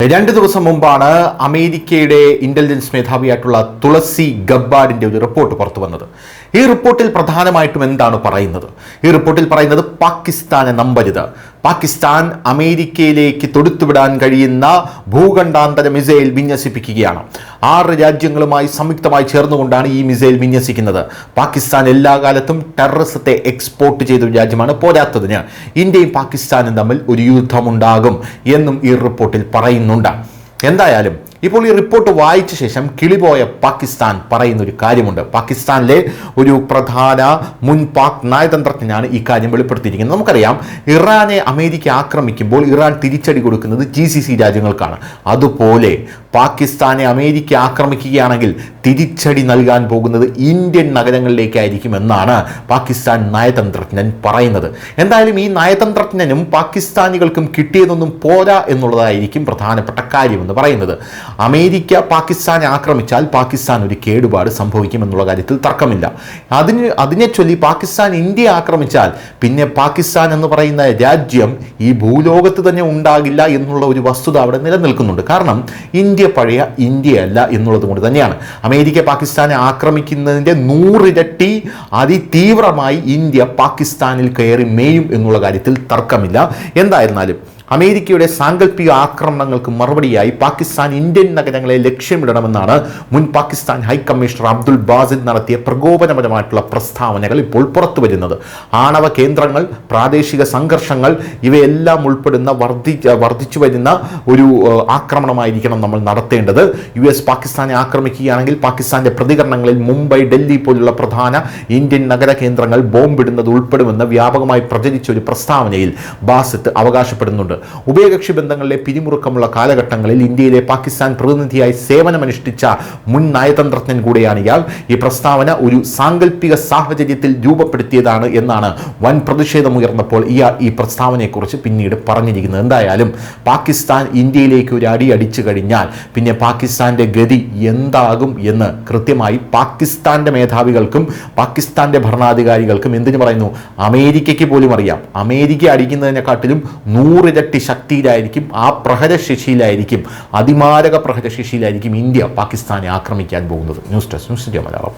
2 ദിവസം മുമ്പാണ് അമേരിക്കയുടെ ഇന്റലിജൻസ് മേധാവിയായിട്ടുള്ള തുളസി ഗബ്ബാർഡിന്റെ ഒരു റിപ്പോർട്ട് പുറത്തു വന്നത്. ഈ റിപ്പോർട്ടിൽ പ്രധാനമായിട്ടും എന്താണ് പറയുന്നത്? ഈ റിപ്പോർട്ടിൽ പറയുന്നത് പാകിസ്ഥാനെ നമ്പരുത്, പാകിസ്ഥാൻ അമേരിക്കയിലേക്ക് തൊടുത്തുവിടാൻ കഴിയുന്ന ഭൂഖണ്ഡാന്തര മിസൈൽ വിന്യസിപ്പിക്കുകയാണ്. 6 രാജ്യങ്ങളുമായി സംയുക്തമായി ചേർന്നുകൊണ്ടാണ് ഈ മിസൈൽ വിന്യസിക്കുന്നത്. പാകിസ്ഥാൻ എല്ലാ കാലത്തും ടെററിസത്തെ എക്സ്പോർട്ട് ചെയ്ത ഒരു രാജ്യമാണ്. പോരാത്തതിന് ഇന്ത്യയും പാകിസ്ഥാനും തമ്മിൽ ഒരു യുദ്ധമുണ്ടാകും എന്നും ഈ റിപ്പോർട്ടിൽ പറയുന്നുണ്ട്. എന്തായാലും ഇപ്പോൾ ഈ റിപ്പോർട്ട് വായിച്ച ശേഷം കിളിപോയ പാകിസ്ഥാൻ പറയുന്ന ഒരു കാര്യമുണ്ട്. പാകിസ്ഥാനിലെ ഒരു പ്രധാന മുൻ പാക് നയതന്ത്രജ്ഞനാണ് ഈ കാര്യം വെളിപ്പെടുത്തിയിരിക്കുന്നത്. നമുക്കറിയാം, ഇറാനെ അമേരിക്ക ആക്രമിക്കുമ്പോൾ ഇറാൻ തിരിച്ചടി കൊടുക്കുന്നത് GCC രാജ്യങ്ങൾക്കാണ്. അതുപോലെ പാകിസ്ഥാനെ അമേരിക്ക ആക്രമിക്കുകയാണെങ്കിൽ തിരിച്ചടി നൽകാൻ പോകുന്നത് ഇന്ത്യൻ നഗരങ്ങളിലേക്കായിരിക്കും എന്നാണ് പാകിസ്ഥാൻ നയതന്ത്രജ്ഞൻ പറയുന്നത്. എന്തായാലും ഈ നയതന്ത്രജ്ഞനും പാകിസ്ഥാനികൾക്കും കിട്ടിയതൊന്നും പോരാ എന്നുള്ളതായിരിക്കും പ്രധാനപ്പെട്ട കാര്യമെന്ന് പറയുന്നത്. അമേരിക്ക പാകിസ്ഥാനെ ആക്രമിച്ചാൽ പാകിസ്ഥാൻ ഒരു കേടുപാട് സംഭവിക്കുമെന്നുള്ള കാര്യത്തിൽ തർക്കമില്ല. അതിനെ ചൊല്ലി പാകിസ്ഥാൻ ഇന്ത്യയെ ആക്രമിച്ചാൽ പിന്നെ പാകിസ്ഥാൻ എന്ന് പറയുന്ന രാജ്യം ഈ ഭൂലോകത്ത് തന്നെ ഉണ്ടാകില്ല എന്നുള്ള ഒരു വസ്തുത അവിടെ നിലനിൽക്കുന്നുണ്ട്. കാരണം ഇന്ത്യ പഴയ ഇന്ത്യയല്ല എന്നുള്ളത് കൊണ്ട് തന്നെയാണ്. അമേരിക്ക പാകിസ്ഥാനെ ആക്രമിക്കുന്നതിൻ്റെ 100 ഇരട്ടി അതിതീവ്രമായി ഇന്ത്യ പാകിസ്ഥാനിൽ കയറി മേയും എന്നുള്ള കാര്യത്തിൽ തർക്കമില്ല. എന്തായിരുന്നാലും അമേരിക്കയുടെ സാങ്കല്പിക ആക്രമണങ്ങൾക്ക് മറുപടിയായി പാകിസ്ഥാൻ ഇന്ത്യൻ നഗരങ്ങളെ ലക്ഷ്യമിടണമെന്നാണ് മുൻ പാകിസ്ഥാൻ ഹൈക്കമ്മീഷണർ അബ്ദുൽ ബാസിദ് നടത്തിയ പ്രകോപനപരമായിട്ടുള്ള പ്രസ്താവനകൾ ഇപ്പോൾ പുറത്തു വരുന്നത്. ആണവ കേന്ദ്രങ്ങൾ, പ്രാദേശിക സംഘർഷങ്ങൾ ഇവയെല്ലാം ഉൾപ്പെടുന്ന വർദ്ധിച്ചു വരുന്ന ഒരു ആക്രമണമായിരിക്കണം നമ്മൾ നടത്തേണ്ടത്. US പാകിസ്ഥാനെ ആക്രമിക്കുകയാണെങ്കിൽ പാകിസ്ഥാന്റെ പ്രതികരണങ്ങളിൽ മുംബൈ, ഡൽഹി പോലുള്ള പ്രധാന ഇന്ത്യൻ നഗര കേന്ദ്രങ്ങൾ ബോംബിടുന്നത് ഉൾപ്പെടുമെന്ന് വ്യാപകമായി പ്രചരിച്ച ഒരു പ്രസ്താവനയിൽ ബാസിദ് അവകാശപ്പെടുന്നുണ്ട്. ഉഭയകക്ഷി ബന്ധങ്ങളിലെ പിരിമുറുക്കമുള്ള കാലഘട്ടങ്ങളിൽ ഇന്ത്യയിലെ പാകിസ്ഥാൻ പ്രതിനിധിയായി സേവനമനുഷ്ഠിച്ച മുൻ നയതന്ത്രജ്ഞൻ കൂടെയാണ് ഇയാൾ. ഈ പ്രസ്താവന ഒരു സാങ്കല്പിക സാഹചര്യത്തിൽ രൂപപ്പെടുത്തിയതാണ് എന്നാണ് വൻ പ്രതിഷേധമുയർന്നപ്പോൾ ഇയാൾ ഈ പ്രസ്താവനയെക്കുറിച്ച് പിന്നീട് പറഞ്ഞിരിക്കുന്നത്. എന്തായാലും പാകിസ്ഥാൻ ഇന്ത്യയിലേക്ക് ഒരു അടി അടിച്ചു കഴിഞ്ഞാൽ പിന്നെ പാകിസ്ഥാന്റെ ഗതി എന്താകും എന്ന് കൃത്യമായി പാകിസ്ഥാന്റെ മേധാവികൾക്കും പാകിസ്ഥാന്റെ ഭരണാധികാരികൾക്കും, എന്തിനു പറയുന്നു, അമേരിക്കയ്ക്ക് പോലും അറിയാം. അമേരിക്ക അടിക്കുന്നതിനെക്കാട്ടിലും 100 ഇരട്ടി ശക്തിയിലായിരിക്കും, ആ പ്രഹരശേഷിയിലായിരിക്കും, അതിമാരക പ്രഹരശേഷിയിലായിരിക്കും ഇന്ത്യ പാകിസ്ഥാനെ ആക്രമിക്കാൻ പോകുന്നത്. News desk, news India Malayalam.